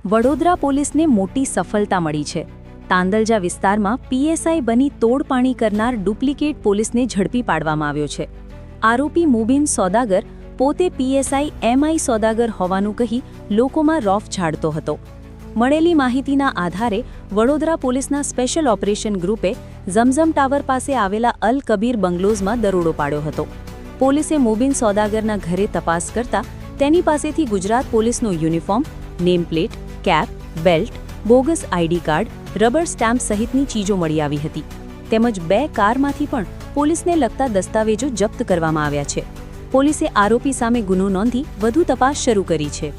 વડોદરા પોલીસને મોટી સફળતા મળી છે। તાંદલજા વિસ્તારમાં પીએસઆઈ બની તોડપાણી કરનાર ડુપ્લિકેટ પોલીસને ઝડપી પાડવામાં આવ્યો છે। આરોપી મુબીન સોદાગર પોતે પીએસઆઈ એમઆઈ સોદાગર હોવાનું કહી લોકોમાં રોફ ઝાડતો હતો। મળેલી માહિતીના આધારે વડોદરા પોલીસના સ્પેશિયલ ઓપરેશન ગ્રુપે ઝમઝમ ટાવર પાસે આવેલા અલ કબીર બંગલોઝમાં દરોડો પાડ્યો હતો। પોલીસે મુબીન સોદાગરના ઘરે તપાસ કરતા તેની પાસેથી ગુજરાત પોલીસનો uniform, name plate, cap, belt, bogus ID card, rubber stamp સહિતની ચીજો મળી આવી હતી। તેમજ 2 કારમાંથી પણ પોલીસને લગતા દસ્તાવેજો જપ્ત કરવામાં આવ્યા છે। પોલીસે આરોપી સામે ગુનો નોંધી વધુ તપાસ શરૂ કરી છે।